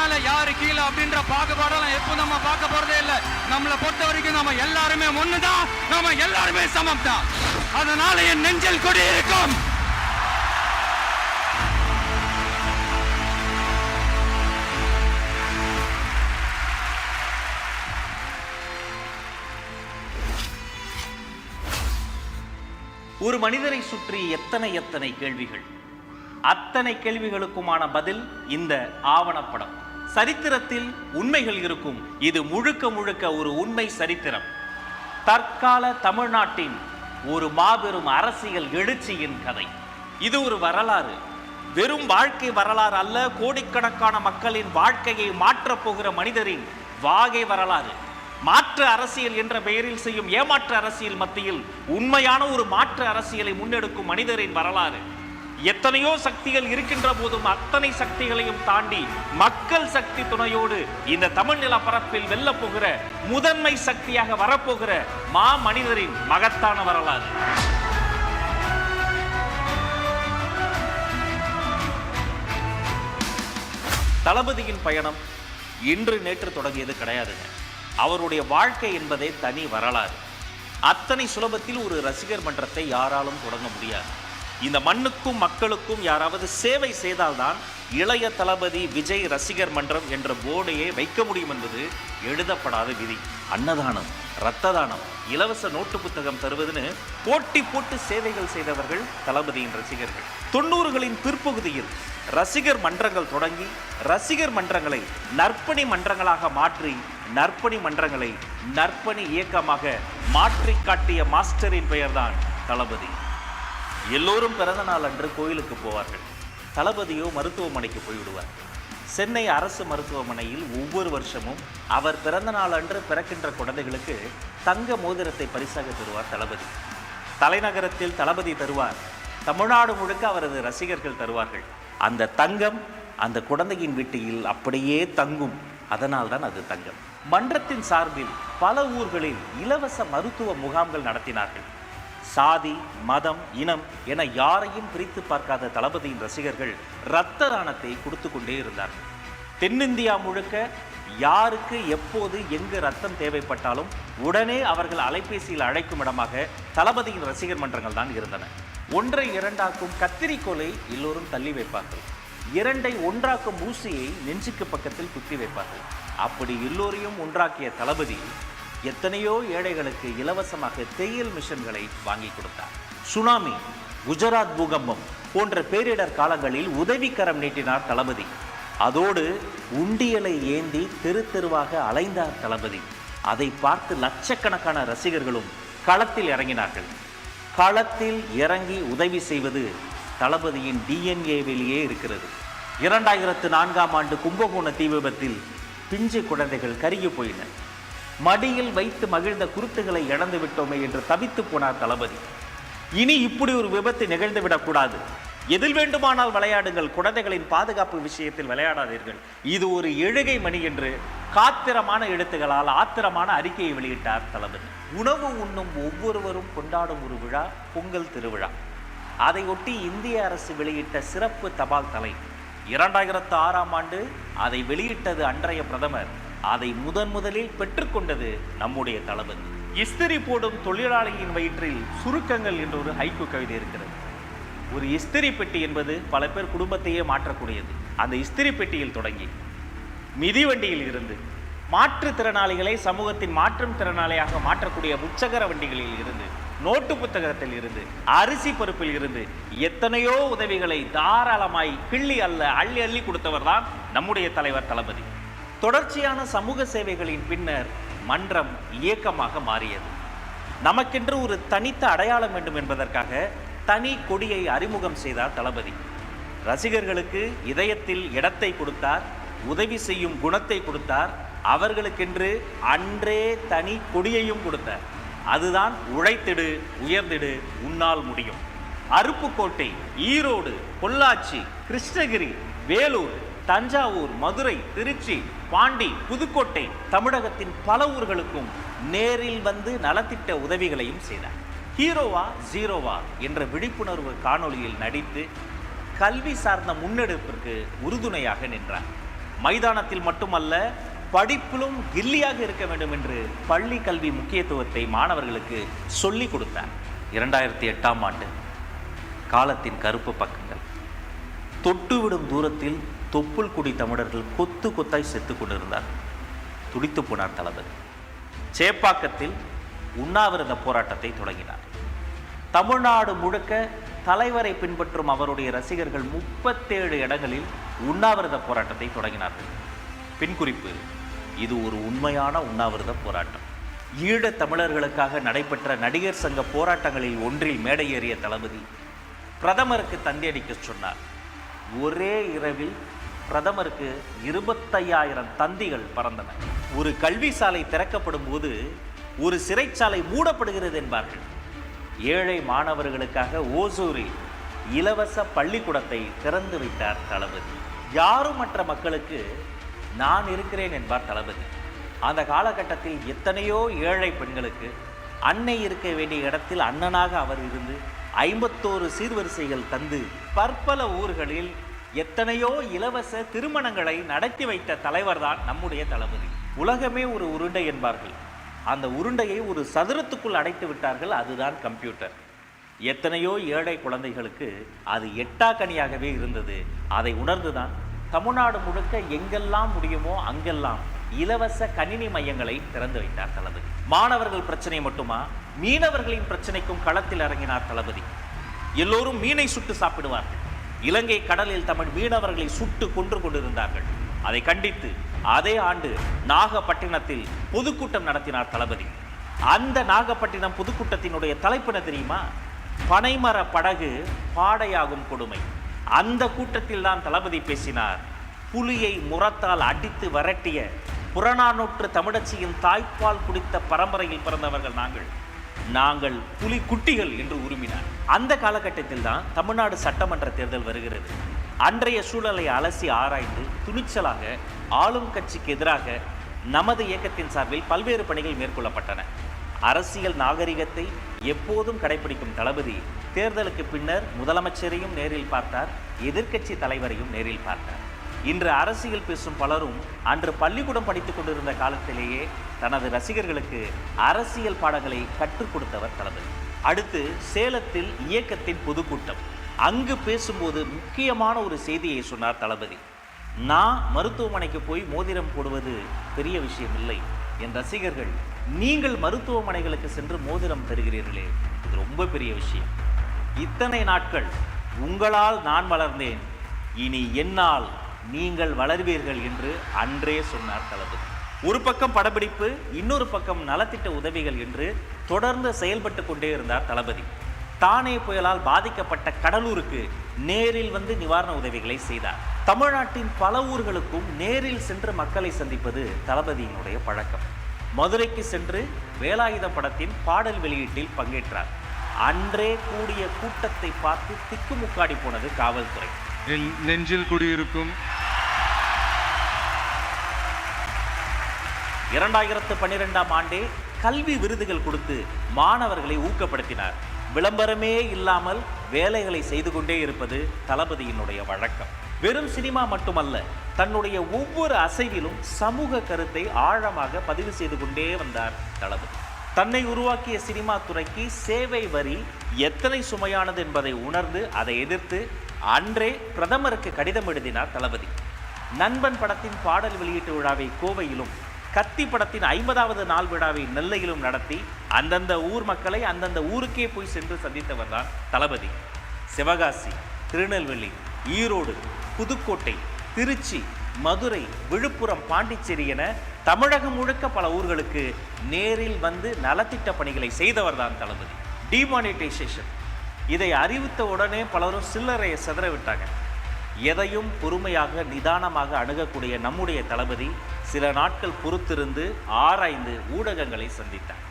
மேல யாரு கீழே அப்படின்ற பாகுபாடெல்லாம் எப்போ நம்ம பார்க்க போறதே இல்லை. நம்மளை பொறுத்த வரைக்கும் நம்ம எல்லாருமே ஒண்ணுதான், நம்ம எல்லாருமே சமம் தான். அதனால என் நெஞ்சில் கொடி இருக்கும். ஒரு மனிதரை சுற்றி எத்தனை எத்தனை கேள்விகள், அத்தனை கேள்விகளுக்குமான பதில் இந்த ஆவணப்படம். சரித்திரத்தில் உண்மைகள் இருக்கும். இது முழுக்க முழுக்க ஒரு உண்மை சரித்திரம். தற்கால தமிழ்நாட்டின் ஒரு மாபெரும் அரசியல் எழுச்சியின் கதை. இது ஒரு வரலாறு, வெறும் வாழ்க்கை வரலாறு அல்ல. கோடிக்கணக்கான மக்களின் வாழ்க்கையை மாற்றப் போகிற மனிதரின் வாகை வரலாறு. மாற்று அரசியல் என்ற பெயரில் செய்யும் ஏமாற்று அரசியல் மத்தியில் உண்மையான ஒரு மாற்று அரசியலை முன்னெடுக்கும் மனிதரின் வரலாறு. எத்தனையோ சக்திகள் இருக்கின்ற போதும் அத்தனை சக்திகளையும் தாண்டி மக்கள் சக்தி துணையோடு இந்த தமிழ் நிலப்பரப்பில் வெல்ல போகிற முதன்மை சக்தியாக வரப்போகிற மா மனிதரின் மகத்தான வரலாறு. தளபதியின் பயணம் இன்று நேற்று தொடங்கியது கிடையாதுங்க. அவருடைய வாழ்க்கை என்பதே தனி வரலாறு. அத்தனை சுலபத்தில் ஒரு ரசிகர் மன்றத்தை யாராலும் தொடங்க முடியாது. இந்த மண்ணுக்கும் மக்களுக்கும் யாராவது சேவை செய்தால்தான் இளைய தளபதி விஜய் ரசிகர் மன்றம் என்ற போர்டையே வைக்க முடியும் என்பது எழுதப்படாத விதி. அன்னதானம், இரத்த தானம், இலவச நோட்டு புத்தகம் தருவதுன்னு போட்டி போட்டு சேவைகள் செய்தவர்கள் தளபதியின் ரசிகர்கள். 90களின் பிற்பகுதியில் ரசிகர் மன்றங்கள் தொடங்கி ரசிகர் மன்றங்களை நற்பணி மன்றங்களாக மாற்றி நற்பணி மன்றங்களை நற்பணி இயக்கமாக மாற்றி காட்டிய மாஸ்டரின் பெயர்தான் தளபதி. எல்லோரும் பிறந்த நாள் அன்று கோயிலுக்கு போவார்கள். தளபதியோ மருத்துவமனைக்கு போய்விடுவார். சென்னை அரசு மருத்துவமனையில் ஒவ்வொரு வருஷமும் அவர் பிறந்த நாள் அன்று பிறக்கின்ற குழந்தைகளுக்கு தங்க மோதிரத்தை பரிசாக தருவார் தளபதி. தலைநகரத்தில் தளபதி தருவார், தமிழ்நாடு முழுக்க அவரது ரசிகர்கள் தருவார்கள். அந்த தங்கம் அந்த குழந்தையின் வீட்டில் அப்படியே தங்கும். அதனால் தான் அது தங்கம். மன்றத்தின் சார்பில் பல ஊர்களில் இலவச மருத்துவ முகாம்கள் நடத்தினார்கள். சாதி, மதம், இனம் என யாரையும் பிரித்து பார்க்காத தளபதியின் ரசிகர்கள் இரத்த தானத்தை கொடுத்து கொண்டே இருந்தார்கள். தென்னிந்தியா முழுக்க யாருக்கு எப்போது எங்கு ரத்தம் தேவைப்பட்டாலும் உடனே அவர்கள் அலைபேசியில் அழைக்கும் இடமாக தளபதியின் ரசிகர் மன்றங்கள் தான் இருந்தன. ஒன்றை இரண்டாக்கும் கத்திரிக்கோலை எல்லோரும் தள்ளி வைப்பார்கள். இரண்டை ஒன்றாக்கும் ஊசியை நெஞ்சுக்கு பக்கத்தில் குத்தி வைப்பார்கள். அப்படி எல்லோரையும் ஒன்றாக்கிய தளபதி எத்தனையோ ஏழைகளுக்கு இலவசமாக தேயிலை மிஷன்களை வாங்கி கொடுத்தார். சுனாமி, குஜராத் பூகம்பம் போன்ற பேரிடர் காலங்களில் உதவிக்கரம் நீட்டினார் தளபதி. அதோடு உண்டியலை ஏந்தி தெரு தெருவாக அலைந்தார் தளபதி. அதை பார்த்து லட்சக்கணக்கான ரசிகர்களும் களத்தில் இறங்கினார்கள். களத்தில் இறங்கி உதவி செய்வது தளபதியின் டிஎன்ஏவிலேயே இருக்கிறது. 2004ஆம் ஆண்டு கும்பகோண தீ விபத்தில் பிஞ்சு குழந்தைகள் கருகி போயின. மடியில் வைத்து மகிழ்ந்த குருத்துகளை இழந்து விட்டோமே என்று தவித்து போனார் தளபதி. இனி இப்படி ஒரு விபத்து நிகழ்ந்துவிடக்கூடாது. எதில் வேண்டுமானால் விளையாடுங்கள், குழந்தைகளின் பாதுகாப்பு விஷயத்தில் விளையாடாதீர்கள். இது ஒரு எழுகை மணி என்று காத்திரமான எழுத்துகளால் ஆத்திரமான அறிக்கையை வெளியிட்டார் தளபதி. உணவு உண்ணும் ஒவ்வொருவரும் கொண்டாடும் ஒரு விழா பொங்கல் திருவிழா. அதை ஒட்டி இந்திய அரசு வெளியிட்ட சிறப்பு தபால் தலை. 2006ஆம் ஆண்டு அதை வெளியிட்டது அன்றைய பிரதமர். அதை முதலில் பெற்றுக்கொண்டது நம்முடைய தளபதி. இஸ்திரி போடும் தொழிலாளியின் வயிற்றில் சுருக்கங்கள் என்ற ஒரு ஹைக்கூ கவிதை இருக்கிறது. ஒரு இஸ்திரி பெட்டி என்பது பல பேர் குடும்பத்தையே மாற்றக்கூடியது. அந்த இஸ்திரி பெட்டியில் தொடங்கி மிதிவண்டியில் இருந்து மாற்றுத்திறனாளிகளை சமூகத்தின் மாற்றும் திறனாளியாக மாற்றக்கூடிய உச்சகர வண்டிகளில் இருந்து நோட்டு புத்தகத்தில் இருந்து அரிசி பருப்பில் இருந்து எத்தனையோ உதவிகளை தாராளமாய் கிள்ளி அல்ல அள்ளி அள்ளி கொடுத்தவர் தான் நம்முடைய தலைவர் தளபதி. தொடர்ச்சியான சமூக சேவைகளின் பின்னர் மன்றம் இயக்கமாக மாறியது. நமக்கென்று ஒரு தனித்த அடையாளம் வேண்டும் என்பதற்காக தனி கொடியை அறிமுகம் செய்தார் தளபதி. ரசிகர்களுக்கு இதயத்தில் இடத்தை கொடுத்தார், உதவி செய்யும் குணத்தை கொடுத்தார், அவர்களுக்கென்று அன்றே தனி கொடியையும் கொடுத்தார். அதுதான் உழைத்திடு உயர்ந்திடு உன்னால் முடியும். அருப்புக்கோட்டை, ஈரோடு, பொள்ளாச்சி, கிருஷ்ணகிரி, வேலூர், தஞ்சாவூர், மதுரை, திருச்சி, பாண்டி, புதுக்கோட்டை, தமிழகத்தின் பல ஊர்களுக்கும் நேரில் வந்து நலத்திட்ட உதவிகளையும் செய்தார். ஹீரோவா ஜீரோவா என்ற விழிப்புணர்வு காணொளியில் நடித்து கல்வி சார்ந்த முன்னெடுப்பிற்கு உறுதுணையாக நின்றார். மைதானத்தில் மட்டுமல்ல, படிப்பிலும் கில்லியாக இருக்க வேண்டும் என்று பள்ளி கல்வி முக்கியத்துவத்தை மாணவர்களுக்கு சொல்லிக் கொடுத்தார். 2008ஆம் ஆண்டு காலத்தின் கருப்பு பக்கங்கள். தொட்டுவிடும் தூரத்தில் தொப்புள் குடி தமிழர்கள் கொத்து கொத்தாய் செத்து கொண்டிருந்தார். துடித்து போனார் தளபதி. சேப்பாக்கத்தில் உண்ணாவிரத போராட்டத்தை தொடங்கினார். தமிழ்நாடு முழுக்க தலைவரை பின்பற்றும் அவருடைய ரசிகர்கள் 37 இடங்களில் உண்ணாவிரத போராட்டத்தை தொடங்கினார்கள். பின்குறிப்பு: இது ஒரு உண்மையான உண்ணாவிரத போராட்டம். ஈழத் தமிழர்களுக்காக நடைபெற்ற நடிகர் சங்க போராட்டங்களில் ஒன்றில் மேடையேறிய தளபதி பிரதமருக்கு தந்தியடிக்க சொன்னார். ஒரே இரவில் பிரதமருக்கு 25,000 தந்திகள் பறந்தன. ஒரு கல்வி சாலை திறக்கப்படும் போது ஒரு சிறைச்சாலை மூடப்படுகிறது என்பார்கள். ஏழை மாணவர்களுக்காக ஓசூரில் இலவச பள்ளிக்கூடத்தை திறந்து வைத்தார் தளபதி. யாரும் மற்ற மக்களுக்கு நான் இருக்கிறேன் என்பார் தளபதி. அந்த காலகட்டத்தில் எத்தனையோ ஏழை பெண்களுக்கு அன்னை இருக்க வேண்டிய இடத்தில் அண்ணனாக அவர் இருந்து 51 சீர்வரிசைகள் தந்து பற்பல ஊர்களில் எத்தனையோ இலவச திருமணங்களை நடத்தி வைத்த தலைவர்தான் நம்முடைய தளபதி. உலகமே ஒரு உருண்டை என்பார்கள். அந்த உருண்டையை ஒரு சதுரத்துக்குள் அடைத்து விட்டார்கள். அதுதான் கம்ப்யூட்டர். எத்தனையோ ஏழை குழந்தைகளுக்கு அது எட்டாக்கனியாகவே இருந்தது. அதை உணர்ந்துதான் தமிழ்நாடு முழுக்க எங்கெல்லாம் முடியுமோ அங்கெல்லாம் இலவச கணினி மையங்களை திறந்து வைத்தார் தளபதி. மாணவர்கள் பிரச்சனை மட்டுமா, மீனவர்களின் பிரச்சனைக்கும் களத்தில் இறங்கினார் தளபதி. எல்லோரும் மீனை சுட்டு சாப்பிடுவார்கள். இலங்கை கடலில் தமிழ் மீனவர்களை சுட்டு கொன்று கொண்டிருந்தார்கள். அதை கண்டித்து அதே ஆண்டு நாகப்பட்டினத்தில் பொதுக்கூட்டம் நடத்தினார் தளபதி. அந்த நாகப்பட்டினம் பொதுக்கூட்டத்தினுடைய தலைப்பு தெரியுமா? பனைமர படகு பாடையாகும் கொடுமை. அந்த கூட்டத்தில் தான் தளபதி பேசினார். புலியை முரத்தால் அடித்து விரட்டிய புறநானூற்று தமிழச்சியின் தாய்ப்பால் குடித்த பரம்பரையில் பிறந்தவர்கள் நாங்கள் புலி குட்டிகள் என்று உருமினார். அந்த காலகட்டத்தில் தான் தமிழ்நாடு சட்டமன்ற தேர்தல் வருகிறது. அன்றைய சூழலை அலசி ஆராய்ந்து துணிச்சலாக ஆளும் கட்சிக்கு எதிராக நமது இயக்கத்தின் சார்பில் பல்வேறு பணிகள் மேற்கொள்ளப்பட்டன. அரசியல் நாகரிகத்தை எப்போதும் கடைபிடிக்கும் தளபதி தேர்தலுக்கு பின்னர் முதலமைச்சரையும் நேரில் பார்த்தார், எதிர்க்கட்சி தலைவரையும் நேரில் பார்த்தார். இன்று அரசியல் பேசும் பலரும் அன்று பள்ளிக்கூடம் படித்துக் கொண்டிருந்த காலத்திலேயே தனது ரசிகர்களுக்கு அரசியல் பாடங்களை கற்றுக் கொடுத்தவர் தளபதி. அடுத்து சேலத்தில் இயக்கத்தின் பொதுக்கூட்டம். அங்கு பேசும்போது முக்கியமான ஒரு செய்தியை சொன்னார் தளபதி. நான் மருத்துவமனைக்கு போய் மோதிரம் போடுவது பெரிய விஷயம் இல்லை. என் ரசிகர்கள், நீங்கள் மருத்துவமனைகளுக்கு சென்று மோதிரம் தருகிறீர்களே, இது ரொம்ப பெரிய விஷயம். இத்தனை நாட்கள் உங்களால் நான் வளர்ந்தேன், இனி என்னால் நீங்கள் வளர்வீர்கள் என்று அன்றே சொன்னார் தளபதி. ஒரு பக்கம் படப்பிடிப்பு, இன்னொரு பக்கம் நலத்திட்ட உதவிகள் என்று தொடர்ந்து செயல்பட்டு கொண்டே இருந்தார் தளபதி. தானே புயலால் பாதிக்கப்பட்ட கடலூருக்கு நேரில் வந்து நிவாரண உதவிகளை செய்தார். தமிழ்நாட்டின் பல ஊர்களுக்கும் நேரில் சென்று மக்களை சந்திப்பது தளபதியினுடைய பழக்கம். மதுரைக்கு சென்று வேலாயுத படத்தின் பாடல் வெளியீட்டில் பங்கேற்றார். அன்றே கூடிய கூட்டத்தை பார்த்து திக்குமுக்காடி போனது காவல்துறை. நெஞ்சில் குடியிருக்கும் 2012ஆம் ஆண்டே கல்வி விருதுகள் கொடுத்து மாணவர்களை ஊக்கப்படுத்தினார். விளம்பரமே இல்லாமல் வேலைகளை செய்து கொண்டே இருப்பது தளபதியினுடைய வழக்கம். வெறும் சினிமா மட்டுமல்ல, தன்னுடைய ஒவ்வொரு அசைவிலும் சமூக கருத்தை ஆழமாக பதிவு செய்து கொண்டே வந்தார் தளபதி. தன்னை உருவாக்கிய சினிமா துறைக்கு சேவை வரி எத்தனை சுமையானது என்பதை உணர்ந்து அதை எதிர்த்து அன்றே பிரதமருக்கு கடிதம் எழுதினார் தளபதி. நண்பன் படத்தின் பாடல் வெளியீட்டு விழாவை கோவையிலும், கத்தி படத்தின் 50வது நாள் விழாவை நெல்லையிலும் நடத்தி அந்தந்த ஊர் மக்களை அந்தந்த ஊருக்கே போய் சென்று சந்தித்தவர் தான் தளபதி. சிவகாசி, திருநெல்வேலி, ஈரோடு, புதுக்கோட்டை, திருச்சி, மதுரை, விழுப்புரம், பாண்டிச்சேரி என தமிழகம் முழுக்க பல ஊர்களுக்கு நேரில் வந்து நலத்திட்ட பணிகளை செய்தவர் தான் தளபதி. டிமானிட்டைசேஷன், இதை அறிவித்த உடனே பலரும் சில்லறையை சிதற விட்டாங்க. எதையும் பொறுமையாக நிதானமாக அணுகக்கூடிய நம்முடைய தளபதி சில நாட்கள் பொறுத்திருந்து ஆராய்ந்து ஊடகங்களை சந்தித்தார்.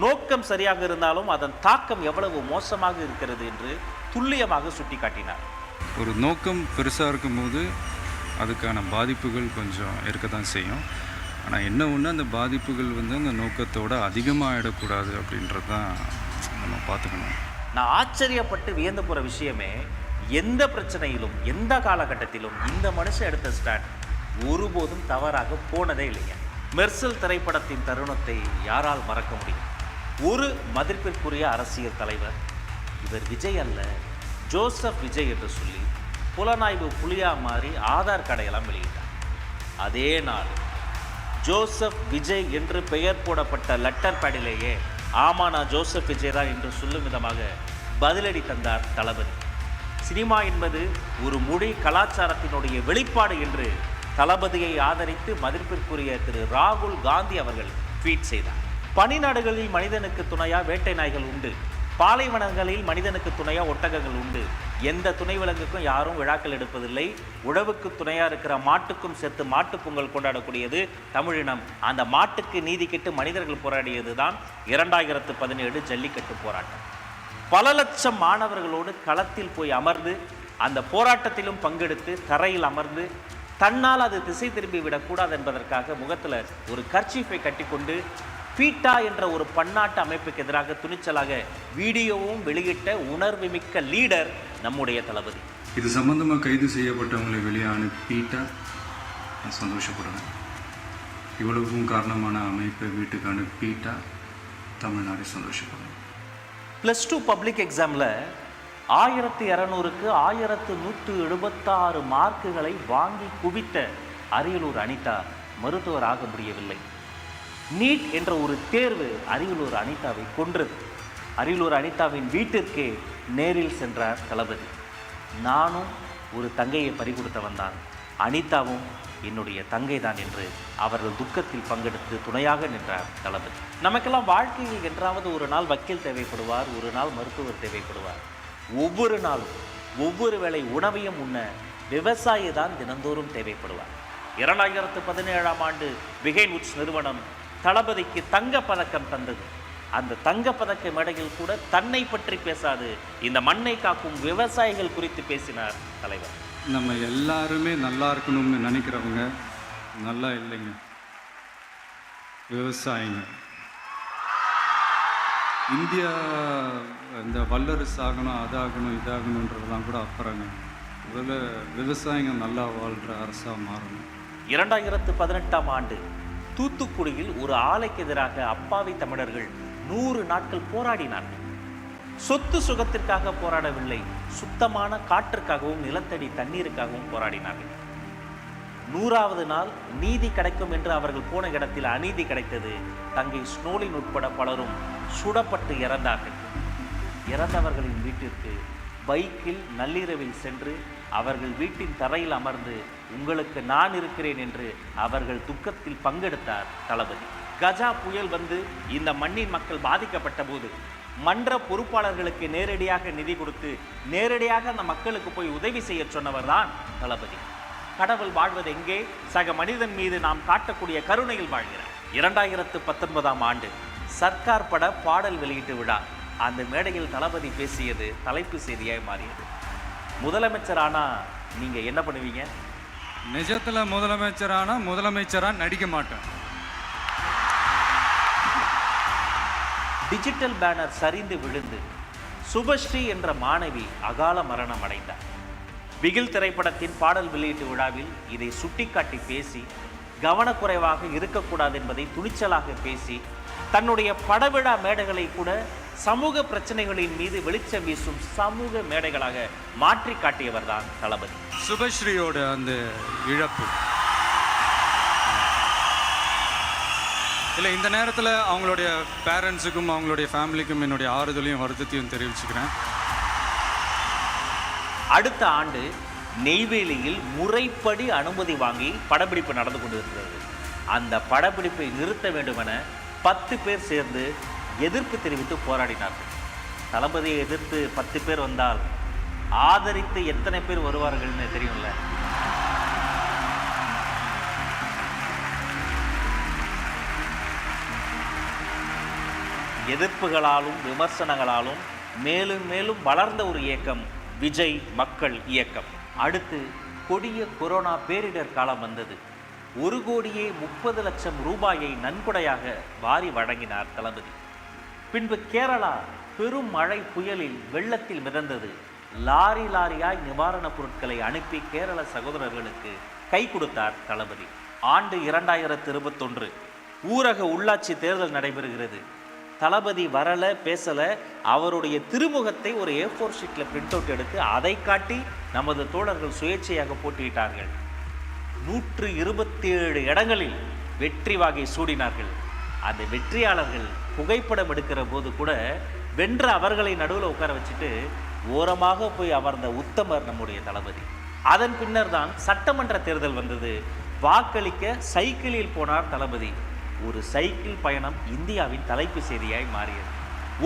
நோக்கம் சரியாக இருந்தாலும் அதன் தாக்கம் எவ்வளவு மோசமாக இருக்கிறது என்று துல்லியமாக சுட்டிக்காட்டினார். ஒரு நோக்கம் பெருசாக இருக்கும்போது அதுக்கான பாதிப்புகள் கொஞ்சம் இருக்க தான் செய்யும். ஆனால் என்ன ஒன்று, அந்த பாதிப்புகள் அந்த நோக்கத்தோடு அதிகமாக ஆகிடக்கூடாது அப்படின்றது தான் நம்ம பார்த்துக்கணும். நான் ஆச்சரியப்பட்டு வியந்து போகிற விஷயமே, எந்த பிரச்சனையிலும் எந்த காலகட்டத்திலும் இந்த மனுஷன் எடுத்த ஸ்டாண்ட் ஒருபோதும் தவறாக போனதே இல்லைங்க. மெர்சல் திரைப்படத்தின் தருணத்தை யாரால் மறக்க முடியும்? ஒரு மதிப்பிற்குரிய அரசியல் தலைவர், இவர் விஜய் அல்ல ஜோசப் விஜய் என்று சொல்லி புலனாய்வு புலியா மாறி ஆதார் கடையெல்லாம் வெளியிட்டார். அதே நாள் ஜோசப் விஜய் என்று பெயர் போடப்பட்ட லெட்டர் பேடிலேயே ஆமா நான் ஜோசப் விஜய் தான் என்று சொல்லும் விதமாக பதிலடி தந்தார் தளபதி. சினிமா என்பது ஒரு மொழி கலாச்சாரத்தினுடைய வெளிப்பாடு என்று தளபதியை ஆதரித்து மதிப்பிற்குரிய திரு ராகுல் காந்தி அவர்கள் ட்வீட் செய்தார். பனிநாடுகளில் மனிதனுக்கு துணையா வேட்டை நாய்கள் உண்டு, பாலைவனங்களில் மனிதனுக்கு துணையா ஒட்டகங்கள் உண்டு. எந்த துணை விலங்குக்கும் யாரும் விழாக்கள் எடுப்பதில்லை. உழவுக்கு துணையா இருக்கிற மாட்டுக்கும் சேர்த்து மாட்டுப் பொங்கல் கொண்டாடக்கூடியது தமிழினம். அந்த மாட்டுக்கு நீதி கேட்டு மனிதர்கள் போராடியது தான் 2017 ஜல்லிக்கட்டு போராட்டம். பல லட்சம் மாணவர்களோடு களத்தில் போய் அமர்ந்து அந்த போராட்டத்திலும் பங்கெடுத்து தரையில் அமர்ந்து தன்னால் அது திசை திரும்பி விடக்கூடாது என்பதற்காக முகத்தில் ஒரு கர்ச்சீஃபை கட்டிக்கொண்டு பீட்டா என்ற ஒரு பன்னாட்டு அமைப்புக்கு எதிராக துணிச்சலாக வீடியோவும் வெளியிட்ட உணர்வுமிக்க லீடர் நம்முடைய தளபதி. இது சம்பந்தமாக கைது செய்யப்பட்டவங்களை வெளியே அனுப்பிட்டா நான் சந்தோஷப்படுவேன். இவ்வளவுக்கும் காரணமான அமைப்பை வீட்டுக்கு அனுப்பிட்டா தமிழ்நாடு சந்தோஷப்படுவேன். +2 பப்ளிக் எக்ஸாமில் 1200க்கு 1176 மார்க்குகளை வாங்கி குவித்த அரியலூர் அனிதா மருத்துவர் ஆக முடியவில்லை. நீட் என்ற ஒரு தேர்வு அரியலூர் அனிதாவை கொன்றது. அரியலூர் அனிதாவின் வீட்டிற்கே நேரில் சென்றார் தளபதி. நானும் ஒரு தங்கையை பறிகொடுத்தவன் தான், அனிதாவும் என்னுடைய தங்கை தான் என்று அவர்கள் துக்கத்தில் பங்கெடுத்து துணையாக நின்றார் தளபதி. நமக்கெல்லாம் வாழ்க்கையில் என்றாவது ஒரு நாள் வக்கீல் தேவைப்படுவார், ஒரு நாள் மருத்துவர் தேவைப்படுவார். ஒவ்வொரு நாளும் ஒவ்வொரு வேளை உணவையும் உண்ண விவசாயி தான் தினந்தோறும் தேவைப்படுவார். 2017ஆம் ஆண்டு பிகைன் உட்ஸ் நிறுவனம் தளபதிக்கு தங்கப்பதக்கம் தந்தது. அந்த தங்கப்பதக்க மேடையில் கூட தன்னை பற்றி பேசாது இந்த மண்ணை காக்கும் விவசாயிகள் குறித்து பேசினார் தலைவர். நம்ம எல்லாருமே நல்லா இருக்கணும்னு நினைக்கிறவங்க நல்லா இல்லைங்க, விவசாயிங்க. இந்தியா இந்த வல்லரசு ஆகணும், அதாகணும், இதாகணுன்றதெல்லாம் கூட அப்புறங்க. முதல்ல விவசாயிங்க நல்லா வாழ்கிற அரசாக மாறணும். 2018ஆம் ஆண்டு தூத்துக்குடியில் ஒரு ஆலைக்கு எதிராக அப்பாவி தமிழர்கள் 100 நாட்கள் போராடினார்கள். சொத்து சுகத்திற்காக போராடவில்லை, சுத்தமான காற்றுக்காகவும் நிலத்தடி தண்ணீருக்காகவும் போராடினார்கள். 100வது நாள் நீதி கிடைக்கும் என்று அவர்கள் போன இடத்தில் அநீதி கிடைத்தது. தங்கை ஸ்னோலின் உட்பட பலரும் சுடப்பட்டு இறந்தார்கள். இறந்தவர்களின் வீட்டிற்கு பைக்கில் நள்ளிரவில் சென்று அவர்கள் வீட்டின் தரையில் அமர்ந்து உங்களுக்கு நான் இருக்கிறேன் என்று அவர்கள் துக்கத்தில் பங்கெடுத்தார் தளபதி. கஜா புயல் வந்து இந்த மண்ணின் மக்கள் பாதிக்கப்பட்ட போது மன்ற பொறுப்பாளர்களுக்கு நேரடியாக நிதி கொடுத்து நேரடியாக அந்த மக்களுக்கு போய் உதவி செய்ய சொன்னவர் தான் தளபதி. கடவுள் வாழ்வது எங்கே? சக மனிதன் மீது நாம் காட்டக்கூடிய கருணையில் வாழ்கிறார். 2019ஆம் ஆண்டு சர்க்கார் பட பாடல் வெளியீட்டு விழா. அந்த மேடையில் தளபதி பேசியது தலைப்பு செய்தியாய் மாறியது. முதலமைச்சரானா நீங்க என்ன பண்ணுவீங்க? நிஜத்தில் முதலமைச்சராக நடிக்க மாட்டேன். டிஜிட்டல் பேனர் சரிந்து விழுந்து சுபஸ்ரீ என்ற மாணவி அகால மரணம் அடைந்தார். பிகில் திரைப்படத்தின் பாடல் வெளியீட்டு விழாவில் இதை சுட்டிக்காட்டி பேசி கவனக்குறைவாக இருக்கக்கூடாது என்பதை துணிச்சலாக பேசி தன்னுடைய படவிழா மேடைகளை கூட சமூக பிரச்சனைகளின் மீது வெளிச்சம் வீசும் சமூக மேடைகளாக மாற்றி காட்டியவர் தான் தளபதி. சுபஸ்ரீயோட அந்த இழப்பு இல்லை, இந்த நேரத்தில் அவங்களுடைய பேரண்ட்ஸுக்கும் அவங்களுடைய ஃபேமிலிக்கும் என்னுடைய ஆறுதலையும் வருத்தத்தையும் தெரிவிச்சுக்கிறேன். அடுத்த ஆண்டு நெய்வேலியில் முறைப்படி அனுமதி வாங்கி படப்பிடிப்பு நடந்து கொண்டிருக்கிறது. அந்த படப்பிடிப்பை நிறுத்த வேண்டுமென 10 பேர் சேர்ந்து எதிர்ப்பு தெரிவித்து போராடினார்கள். தளபதியை எதிர்த்து 10 பேர் வந்தால் ஆதரித்து எத்தனை பேர் வருவார்கள்னு தெரியும்ல. எதிர்ப்புகளாலும் விமர்சனங்களாலும் மேலும் மேலும் வளர்ந்த ஒரு இயக்கம் விஜய் மக்கள் இயக்கம். அடுத்து கொடிய கொரோனா பேரிடர் காலம் வந்தது. 1,30,00,000 ரூபாயை நன்கொடையாக வாரி வழங்கினார் தளபதி. பின்பு கேரளா பெரும் மழை புயலில் வெள்ளத்தில் மிதந்தது. லாரியாய் நிவாரணப் பொருட்களை அனுப்பி கேரள சகோதரர்களுக்கு கை கொடுத்தார் தளபதி. ஆண்டு 2021 ஊரக உள்ளாட்சி தேர்தல் நடைபெறுகிறது. தளபதி வரல பேசல, அவருடைய திருமுகத்தை ஒரு A4 ஷீட்டில் பிரிண்ட் அவுட் எடுத்து அதை காட்டி நமது தோழர்கள் சுயேட்சையாக போட்டியிட்டார்கள். 127 இடங்களில் வெற்றி வாகை சூடினார்கள். அந்த வெற்றியாளர்கள் புகைப்படம் எடுக்கிற போது கூட வென்ற அவர்களை நடுவில் உட்கார வச்சுட்டு ஓரமாக போய் அமர்ந்த உத்தமர் நம்முடைய தளபதி. அதன் பின்னர் தான் சட்டமன்ற தேர்தல் வந்தது. வாக்களிக்க சைக்கிளில் போனார் தளபதி. ஒரு சைக்கிள் பயணம் இந்தியாவின் தலைப்பு செய்தியாய் மாறியது.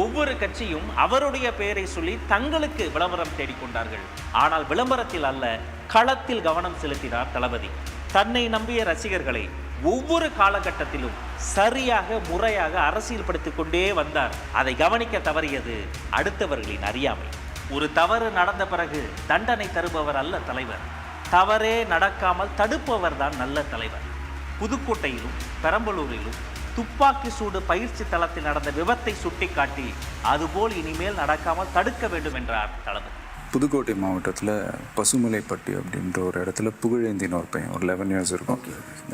ஒவ்வொரு கட்சியும் அவருடைய பெயரை சொல்லி தங்களுக்கு விளம்பரம் தேடிக்கொண்டார்கள். ஆனால் விளம்பரத்தில் அல்ல, களத்தில் கவனம் செலுத்தினார் தளபதி. தன்னை நம்பிய ரசிகர்களை ஒவ்வொரு காலகட்டத்திலும் சரியாக முறையாக அரசியல்படுத்திக் கொண்டே வந்தார். அதை கவனிக்க தவறியது அடுத்தவர்களின் அறியாமை. ஒரு தவறு நடந்த பிறகு தண்டனை தருபவர் அல்ல தலைவர், தவறே நடக்காமல் தடுப்பவர் தான் நல்ல தலைவர். புதுக்கோட்டையிலும் பெரம்பலூரிலும் துப்பாக்கி சூடு பயிற்சி தளத்தில் நடந்த விபத்தை சுட்டிக்காட்டி அதுபோல் இனிமேல் நடக்காமல் தடுக்க வேண்டும் என்றார் தளபதி. புதுக்கோட்டை மாவட்டத்தில் பசுமலைப்பட்டி அப்படின்ற ஒரு இடத்துல புகழேந்தின ஒரு பையன், ஒரு 11 years இருக்கும்.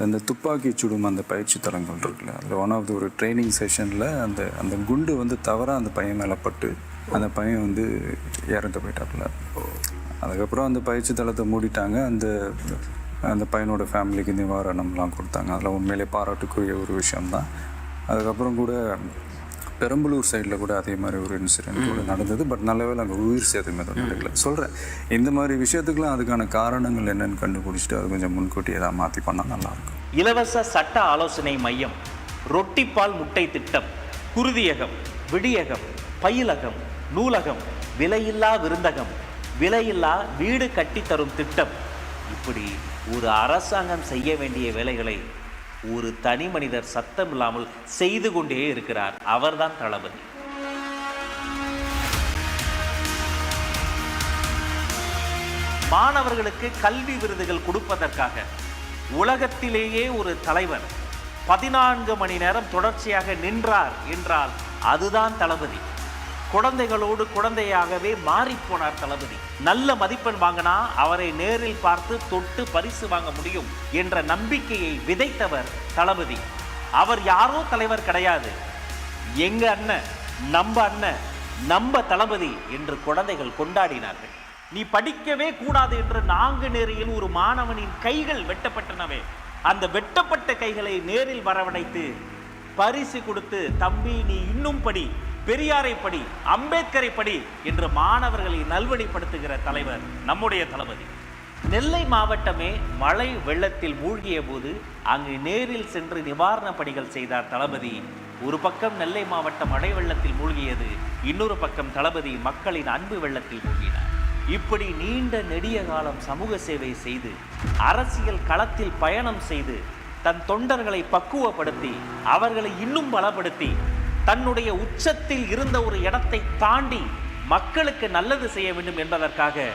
அந்த துப்பாக்கி சுடும் அந்த பயிற்சி தளங்கள் இருக்குல்ல, அதில் ஒன் ஆஃப் த ஒரு ட்ரைனிங் செஷனில் அந்த குண்டு வந்து தவறாக அந்த பையன் மேலே பட்டு அந்த பையன் வந்து இறந்து போயிட்டாப்புல. அதுக்கப்புறம் அந்த பயிற்சி தளத்தை மூடிட்டாங்க. அந்த பையனோட ஃபேமிலிக்கு நிவாரணம்லாம் கொடுத்தாங்க. அதில் உண்மையிலே பாராட்டுக்குரிய ஒரு விஷயம்தான். அதுக்கப்புறம் கூட பெரம்பலூர் சைடில் கூட அதே மாதிரி ஒரு இன்சிடென்ட் கூட நடந்தது. பட் நல்லவேளை அங்கே உயிர் சேதம் எதுவும் நடக்கல. சொல்கிறேன், இந்த மாதிரி விஷயத்துக்குலாம் அதுக்கான காரணங்கள் என்னென்னு கண்டுபிடிச்சிட்டு அது கொஞ்சம் முன்கூட்டி ஏதாவது மாற்றி பண்ணால் நல்லாயிருக்கும். இலவச சட்ட ஆலோசனை மையம், ரொட்டிப்பால் முட்டை திட்டம், குருதியகம், விடியகம், பயிலகம், நூலகம், விலையில்லா விருந்தகம், விலையில்லா வீடு கட்டித்தரும் திட்டம், இப்படி ஒரு அரசாங்கம் செய்ய வேண்டிய வேலைகளை ஒரு தனி மனிதர் சத்தம் இல்லாமல் செய்து கொண்டே இருக்கிறார். அவர்தான் தளபதி. மாணவர்களுக்கு கல்வி விருதுகள் கொடுப்பதற்காக உலகத்திலேயே ஒரு தலைவர் 14 மணி நேரம் தொடர்ச்சியாக நின்றார் என்றால் அதுதான் தளபதி. குழந்தைகளோடு குழந்தையாகவே மாறிப்போனார் தளபதி. நல்ல மதிப்பெண் வாங்கினா அவரை நேரில் பார்த்து தொட்டு பரிசு வாங்க முடியும் என்ற நம்பிக்கையை விதைத்தவர் தளபதி. அவர் யாரோ தலைவர் கிடையாது, எங்க அண்ணன், நம்ம தளபதி என்று குழந்தைகள் கொண்டாடினார்கள். நீ படிக்கவே கூடாது என்று நாங்குநேரியில் ஒரு மாணவனின் கைகள் வெட்டப்பட்டனவே, அந்த வெட்டப்பட்ட கைகளை நேரில் வரவழைத்து பரிசு கொடுத்து, தம்பி நீ இன்னும் படி, பெரியாரை படி, அம்பேத்கரை படி என்று மாணவர்களை நல்வழிப்படுத்துகிற தலைவர் நம்முடைய தளபதி. நெல்லை மாவட்டமே மழை வெள்ளத்தில் மூழ்கிய போது அங்கு நேரில் சென்று நிவாரண பணிகள் செய்தார் தளபதி. ஒரு பக்கம் நெல்லை மாவட்டம் மழை வெள்ளத்தில் மூழ்கியது, இன்னொரு பக்கம் தளபதி மக்களின் அன்பு வெள்ளத்தில் மூழ்கினார். இப்படி நீண்ட நெடிய காலம் சமூக சேவை செய்து அரசியல் களத்தில் பயணம் செய்து தன் தொண்டர்களை பக்குவப்படுத்தி அவர்களை இன்னும் பலப்படுத்தி தன்னுடைய உச்சத்தில் இருந்த ஒரு இடத்தை தாண்டி மக்களுக்கு நல்லது செய்ய வேண்டும் என்பதற்காக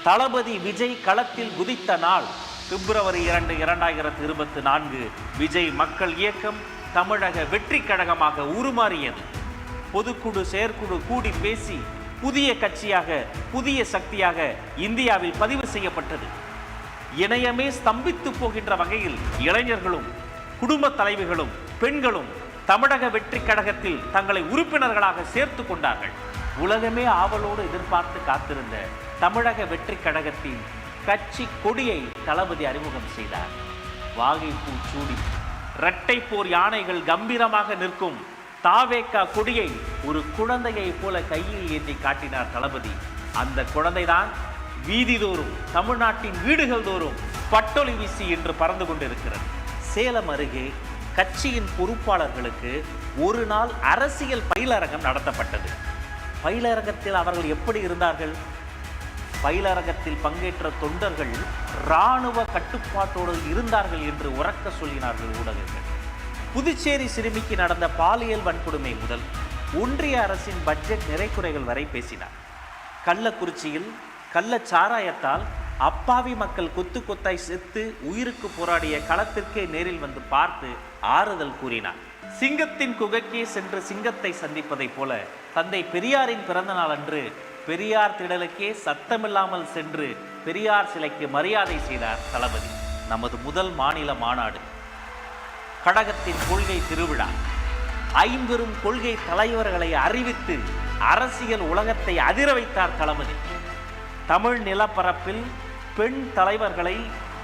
தளபதி விஜய் களத்தில் குதித்த நாள் பிப்ரவரி 2, 2024 விஜய் மக்கள் இயக்கம் தமிழக வெற்றி கழகமாக உருமாறியது. பொதுக்குழு செயற்குழு கூடி பேசி புதிய கட்சியாக, புதிய சக்தியாக இந்தியாவில் பதிவு செய்யப்பட்டது. இணையமே ஸ்தம்பித்து போகின்ற வகையில் இளைஞர்களும் குடும்ப தலைவிகளும் பெண்களும் தமிழக வெற்றி கழகத்தில் தங்களை உறுப்பினர்களாக சேர்த்து கொண்டார்கள். உலகமே ஆவலோடு எதிர்பார்த்து காத்திருந்த தமிழக வெற்றி கழகத்தின் கட்சி கொடியை தளபதி அறிமுகம் செய்தார். வாகைப்பூ சூடி இரட்டை போர் யானைகள் கம்பீரமாக நிற்கும் தாவேக்கா கொடியை ஒரு குழந்தையை போல கையில் ஏந்தி காட்டினார் தளபதி. அந்த குழந்தைதான் வீதிதோறும், தமிழ்நாட்டின் வீடுகள் தோறும் பட்டொலி வீசி என்று பறந்து கொண்டிருக்கிறது. சேலம் அருகே கட்சியின் பொறுப்பாளர்களுக்கு ஒரு நாள் அரசியல் பயிலரங்கம் நடத்தப்பட்டது. பயிலரங்கத்தில் அவர்கள் எப்படி இருந்தார்கள்? பயிலரங்கத்தில் பங்கேற்ற தொண்டர்கள் இராணுவ கட்டுப்பாட்டோடு இருந்தார்கள் என்று உரக்க சொல்லினார்கள் ஊடகங்கள். புதுச்சேரி சிறுமிக்கு நடந்த பாலியல் வன்கொடுமை முதல் ஒன்றிய அரசின் பட்ஜெட் நிறைக்குறைகள் வரை பேசினார். கள்ளக்குறிச்சியில் கள்ளச்சாராயத்தால் அப்பாவி மக்கள் கொத்து கொத்தாய் செத்து உயிருக்கு போராடிய களத்திற்கே நேரில் வந்து பார்த்து ஆறுதல் கூறினார். சிங்கத்தின் குகைக்கே சென்று சிங்கத்தை சந்திப்பதைப் போல தந்தை பெரியாரின் பிறந்த நாள் அன்று பெரியார் திடலுக்கே சத்தமில்லாமல் சென்று பெரியார் சிலைக்கு மரியாதை செய்தார் தளபதி. நமது முதல் மாநில மாநாடு, கடகத்தின் கொள்கை திருவிழா, 50 கொள்கை தலைவர்களை அறிவித்து அரசியல் உலகத்தை அதிர வைத்தார் தளபதி. தமிழ் நிலப்பரப்பில் பெண் தலைவர்களை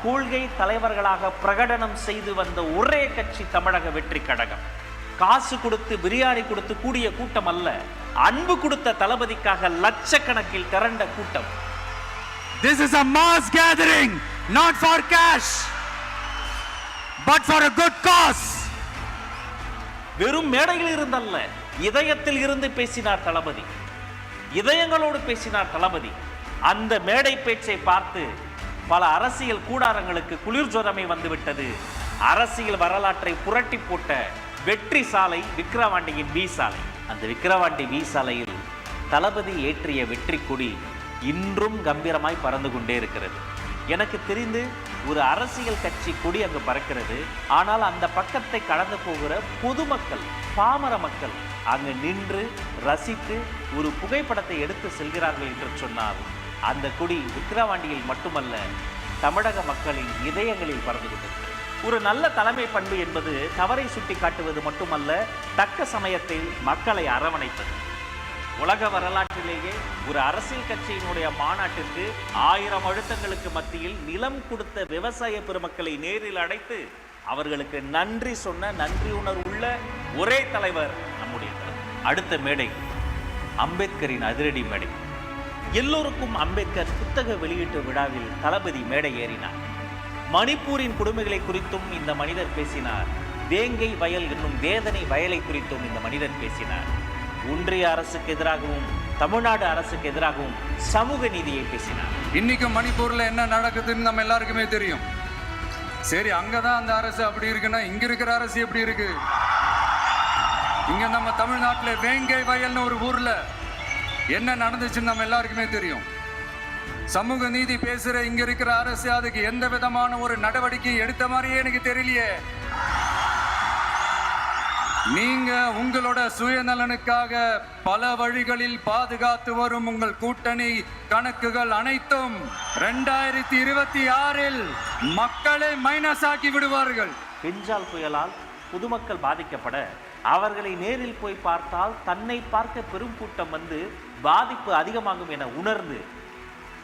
கொள்கை தலைவர்களாக பிரகடனம் செய்து வந்த ஒரே கட்சி தமிழக வெற்றி கழகம். காசு கொடுத்து பிரியாணி கொடுத்து கூடிய கூட்டம் அல்ல, அன்பு கொடுத்த தளபதிக்காக லட்சக்கணக்கில் திரண்ட கூட்டம். This is a mass gathering, not for cash, but for a good cause. வெறும் மேடையில் இருந்தல்ல, இதயத்தில் இருந்து பேசினார் தளபதி. இதயங்களோடு பேசினார் தளபதி. அந்த மேடை பேச்சை பார்த்து பல அரசியல் கூடாரங்களுக்கு குளிர் ஜுரமே வந்துவிட்டது. அரசியல் வரலாற்றை புரட்டி போட்ட வெற்றி சாலை விக்கிரவாண்டியின் வி சாலை. அந்த விக்கிரவாண்டி வி சாலையில் தளபதி ஏற்றிய வெற்றி கொடி இன்றும் கம்பீரமாய் பறந்து கொண்டே இருக்கிறது. எனக்கு தெரிந்து ஒரு அரசியல் கட்சி கொடி அங்கு பறக்கிறது. ஆனால் அந்த பக்கத்தை கடந்து போகிற பொதுமக்கள், பாமர மக்கள் அங்கு நின்று ரசித்து ஒரு புகைப்படத்தை எடுத்து செல்கிறார்கள் என்று சொன்னால் அந்த கொடி விக்கிரவாண்டியில் மட்டுமல்ல, தமிழக மக்களின் இதயங்களில் பறந்து கொண்டிருக்கிறது. ஒரு நல்ல தலைமை பண்பு என்பது தவறை சுட்டி காட்டுவது மட்டுமல்ல, தக்க சமயத்தில் மக்களை அரவணைப்பது. உலக வரலாற்றிலேயே ஒரு அரசியல் கட்சியினுடைய மாநாட்டிற்கு 1000 அழுத்தங்களுக்கு மத்தியில் நிலம் கொடுத்த விவசாய பெருமக்களை நேரில் அழைத்து அவர்களுக்கு நன்றி சொன்ன நன்றி உணர்வுள்ள ஒரே தலைவர் நம்முடைய தலைவர். அடுத்த மேடை அம்பேத்கரின் அதிரடி மேடை. எல்லோருக்கும் அம்பேத்கர் புத்தக வெளியீட்டு விழாவில் தளபதி மேடை ஏறினார். மணிப்பூரின் கொடுமைகளை குறித்தும் இந்த மனிதர் பேசினார். வேங்கை வயல் என்னும் வேதனை வயலை குறித்தும் இந்த மனிதர் பேசினார். ஒன்றிய அரசுக்கு எதிராகவும் தமிழ்நாடு அரசுக்கு எதிராகவும் சமூக நீதியை பேசினார். இன்னைக்கு மணிப்பூர்ல என்ன நடக்குதுன்னு நம்ம எல்லாருக்குமே தெரியும். சரி, அங்கதான் அந்த அரசு அப்படி இருக்குன்னா இங்க இருக்கிற அரசு எப்படி இருக்கு? இங்க நம்ம தமிழ்நாட்டுல வேங்கை வயல்னு ஒரு ஊர்ல என்ன நடந்துச்சுன்னு நம்ம எல்லாருக்குமே தெரியும். சமூக நீதி பேசுற இங்க இருக்கிற அரசு அதுக்கு எந்த விதமான ஒரு நடவடிக்கை எடுத்த மாதிரியே எனக்கு தெரியலையே. நீங்க உங்களோட சுயநலனுக்காக பல வழிகளில் பாதுகாத்து வரும் உங்கள் கூட்டணி கணக்குகள் அனைத்தும் 2026 மக்களை மைனஸ் ஆக்கி விடுவார்கள். பெஞ்சால் புயலால் பொதுமக்கள் பாதிக்கப்பட அவர்களை நேரில் போய் பார்த்தால் தன்னை பார்க்க பெரும் கூட்டம் வந்து பாதிப்பு அதிகமாகும் என உணர்ந்து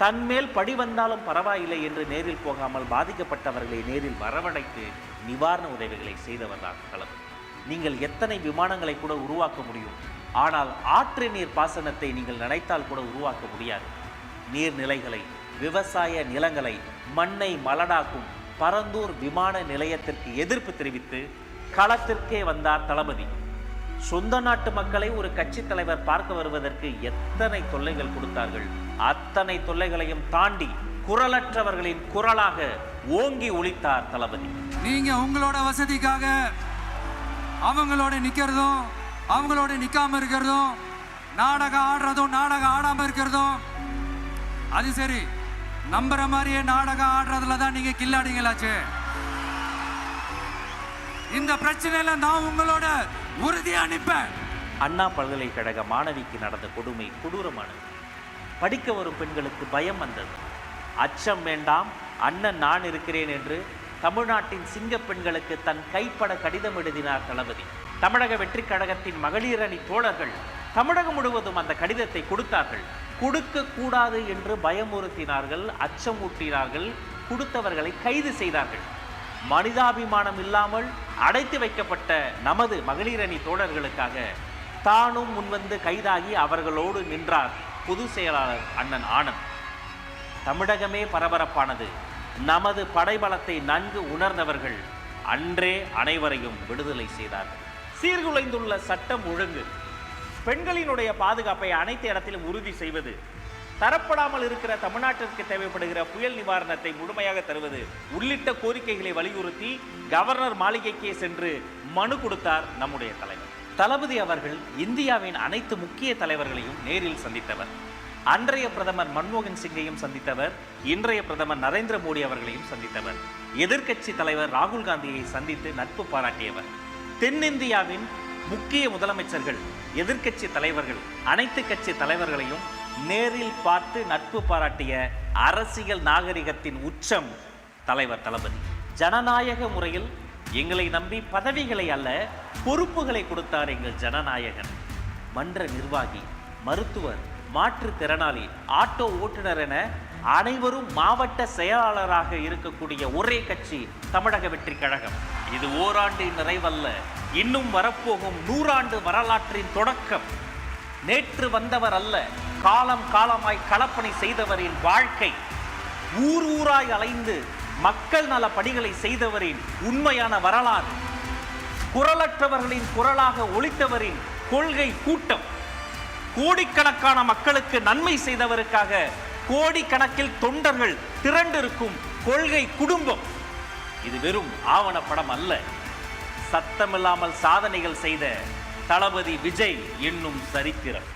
தன்மேல் படி வந்தாலும் பரவாயில்லை என்று நேரில் போகாமல் பாதிக்கப்பட்டவர்களை நேரில் வரவழைத்து நிவாரண உதவிகளை செய்தவர்தான் தளபதி. நீங்கள் எத்தனை விமானங்களை கூட உருவாக்க முடியும், ஆனால் ஆற்று நீர் பாசனத்தை நீங்கள் நினைத்தால் கூட உருவாக்க முடியாது. நீர்நிலைகளை, விவசாய நிலங்களை, மண்ணை மலடாக்கும் பரந்தூர் விமான நிலையத்திற்கு எதிர்ப்பு தெரிவித்து களத்திற்கே வந்தார் தளபதி. சொந்த நாட்டு மக்களை ஒரு கட்சி தலைவர் பார்க்க வருவதற்கு எத்தனை தொல்லைகள் கொடுத்தார்கள். அத்தனை தொல்லைகளையும் தாண்டி குரலற்றவர்களின் குரலாக ஓங்கி ஒலித்தார் தளபதி. நீங்க உங்களோட வசதிக்காக அவங்களோட நிக்கிறதும் அவங்களோட நிக்காம இருக்கிறதும், நாடகம் ஆடுறதும் நாடகம் ஆடாம இருக்கிறதும், அது சரி, நம்புற மாதிரியே நாடகம் ஆடுறதுல தான் நீங்க கில்லாடிங்களாச்சு. இந்த பிரச்சனையில நான் உங்களோட உறுதியா நிற்பேன். அண்ணா பல்கலைக்கழக மாணவிக்கு நடந்த கொடுமை கொடூரமானது. படிக்க வரும் பெண்களுக்கு பயம் வந்தது. அச்சம் வேண்டாம், அண்ணன் நான் இருக்கிறேன் என்று தமிழ்நாட்டின் சிங்க பெண்களுக்கு தன் கைப்பட கடிதம் எழுதினார் தளபதி. தமிழக வெற்றி கழகத்தின் மகளிர் அணி தோழர்கள் தமிழகம் முழுவதும் அந்த கடிதத்தை கொடுத்தார்கள். கொடுக்க கூடாது என்று பயமுறுத்தினார்கள், அச்சமூட்டினார்கள், கொடுத்தவர்களை கைது செய்தார்கள். மனிதாபிமானம் இல்லாமல் அடைத்து வைக்கப்பட்ட நமது மகளிர் அணி தோழர்களுக்காக தானும் முன்வந்து கைதாகி அவர்களோடு நின்றார் பொதுச் செயலாளர் அண்ணன் ஆனந்த். தமிழகமே பரபரப்பானது. நமது படைபலத்தை நன்கு உணர்ந்தவர்கள் அன்றே அனைவரையும் விடுதலை செய்தார்கள். சீர்குலைந்துள்ள சட்டம் ஒழுங்கு, பெண்களினுடைய பாதுகாப்பை அனைத்து இடத்திலும் உறுதி செய்வது, தரப்படாமல் இருக்கிற தமிழ்நாட்டிற்கு தேவைப்படுகிற புயல் நிவாரணத்தை முழுமையாக தருவது உள்ளிட்ட கோரிக்கைகளை வலியுறுத்தி கவர்னர் மாளிகைக்கே சென்று மனு கொடுத்தார் நம்முடைய தலைவர். தளபதி அவர்கள் இந்தியாவின் அனைத்து முக்கிய தலைவர்களையும் நேரில் சந்தித்தவர். அன்றைய பிரதமர் மன்மோகன் சிங்கையும் சந்தித்தவர், இன்றைய பிரதமர் நரேந்திர மோடி அவர்களையும் சந்தித்தவர். எதிர்க்கட்சி தலைவர் ராகுல் காந்தியை சந்தித்து நட்பு பாராட்டியவர். தென்னிந்தியாவின் முக்கிய முதலமைச்சர்கள், எதிர்க்கட்சி தலைவர்கள், அனைத்து கட்சி தலைவர்களையும் நேரில் பார்த்து நட்பு பாராட்டிய அரசியல் நாகரிகத்தின் உச்சம் தலைவர் தளபதி. ஜனநாயக முறையில் எங்களை நம்பி பதவிகளை அல்ல பொறுப்புகளை கொடுத்தார் எங்கள் ஜனநாயகன். மன்ற நிர்வாகி, மருத்துவர், மாற்றுத்திறனாளி, ஆட்டோ ஓட்டுநர் என அனைவரும் மாவட்ட செயலாளராக இருக்கக்கூடிய ஒரே கட்சி தமிழக வெற்றி கழகம். இது ஓராண்டின் நிறைவல்ல, இன்னும் வரப்போகும் 100 ஆண்டு வரலாற்றின் தொடக்கம். நேற்று வந்தவர் அல்ல, காலம் காலமாய் களப்பணி செய்தவரின் வாழ்க்கை. ஊர் ஊராய் அலைந்து மக்கள் நல பணிகளை செய்தவரின் உண்மையான வரலாறு. குரலற்றவர்களின் குரலாக ஒலித்தவரின் கொள்கை கூட்டம். கோடிக்கணக்கான மக்களுக்கு நன்மை செய்தவருக்காக கோடிக்கணக்கில் தொண்டர்கள் திரண்டிருக்கும் கொள்கை குடும்பம். இது வெறும் ஆவணப்படம் அல்ல, சத்தமில்லாமல் சாதனைகள் செய்த தளபதி விஜய் என்னும் சரித்திரம்.